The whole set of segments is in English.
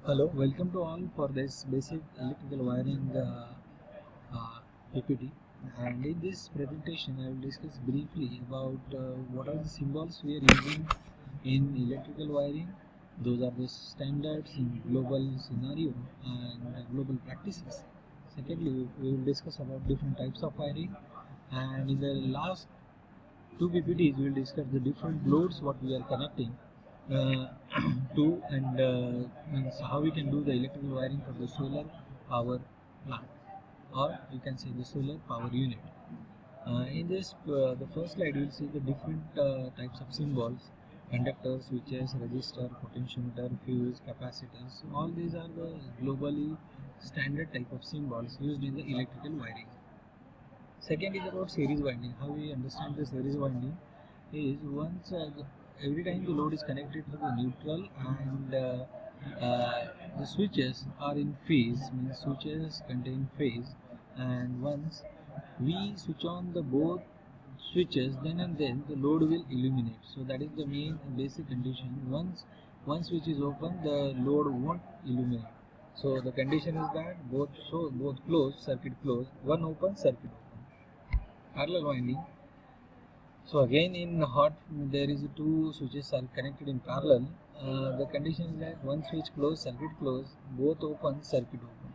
Hello, welcome to all for this basic electrical wiring PPT. And in this presentation, I will discuss briefly about what are the symbols we are using in electrical wiring. Those are the standards in global scenario and global practices. Secondly, we will discuss about different types of wiring. And in the last two PPTs, we will discuss the different loads what we are connecting uh, to and means how we can do the electrical wiring for the solar power plant, or you can say the solar power unit. In this, the first slide, you will see the different types of symbols: conductor, switches, resistor, potentiometer, fuse, capacitors. So all these are the globally standard type of symbols used in the electrical wiring. Second is about series winding. How we understand the series winding is every time the load is connected to the neutral and the switches are in phase, means switches contain phase, and once we switch on the both switches, then and then the load will illuminate. So that is the main basic condition. Once one switch is open, the load won't illuminate. So the condition is that both closed, circuit closed, one open, circuit open. Parallel winding. So again in hot there is two switches are connected in parallel. The condition is that one switch closed, circuit closed, both open, circuit open.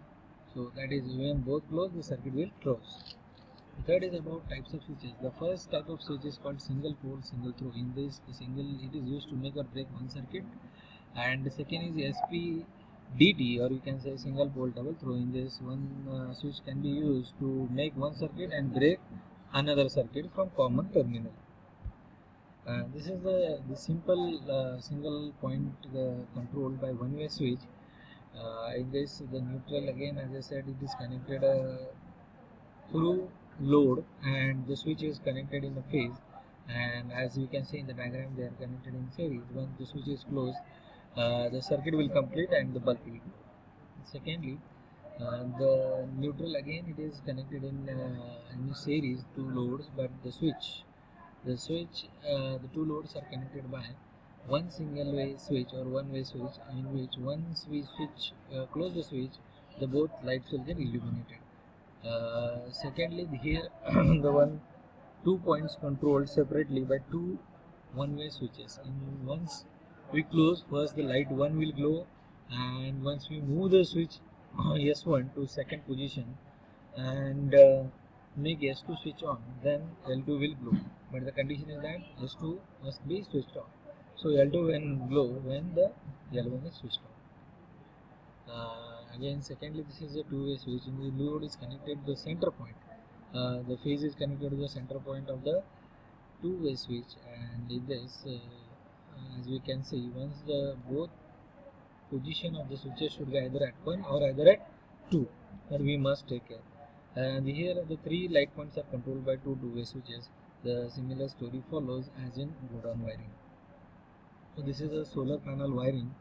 So that is when both close, the circuit will close. The third is about types of switches. The first type of switch is called single pole, single throw. In this single, it is used to make or break one circuit, and the second is SPDT, or you can say single pole double throw. In this, one switch can be used to make one circuit and break another circuit from common terminal. This is the simple single point controlled by one-way switch. In this, the neutral, again as I said, it is connected through load, and the switch is connected in a phase, and as you can see in the diagram, they are connected in series. Once the switch is closed, the circuit will complete and the bulb will go. Secondly, the neutral, again it is connected in series, two loads, but the two loads are connected by one single way switch or one way switch, in which once we close the switch, the both lights will get illuminated. Secondly, here the two points controlled separately by two one-way switches. Once we close, first the light 1 will glow, and once we move the switch S1 to second position and make S2 switch on, then L2 will glow. But the condition is that S2 must be switched on. So L2 will glow when the L1 is switched on. Again, secondly, this is a two-way switch. In the load is connected to the center point. The phase is connected to the center point of the two-way switch, and in this, as we can see, once the both position of the switches should be either at 1 or either at 2, and we must take care. And here the three light points are controlled by two-way switches. The similar story follows as in Godon wiring. So this is a solar panel wiring.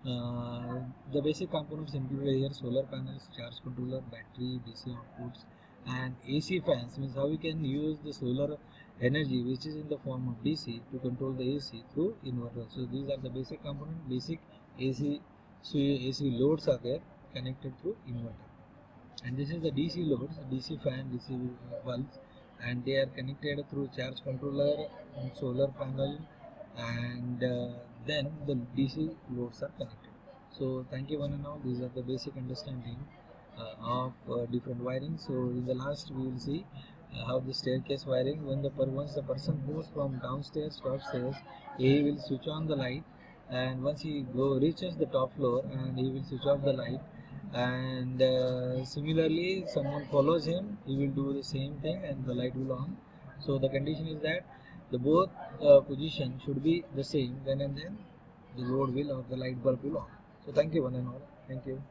The basic components included here: solar panels, charge controller, battery, DC outputs, and AC fans. Means how we can use the solar energy which is in the form of DC to control the AC through inverter. So these are the basic component. Basic AC, so AC loads are there connected through inverter. And this is the DC loads, DC fan, DC bulbs, and they are connected through charge controller and solar panel, and then the DC loads are connected. So thank you one and all. These are the basic understanding of different wiring. So in the last we will see how the staircase wiring. Once the person moves from downstairs to upstairs, he will switch on the light, and once he reaches the top floor, and he will switch off the light, and similarly someone follows him, he will do the same thing and the light will on. So the condition is that the both position should be the same, then and then the load will or the light bulb will on. So thank you one and all. Thank you.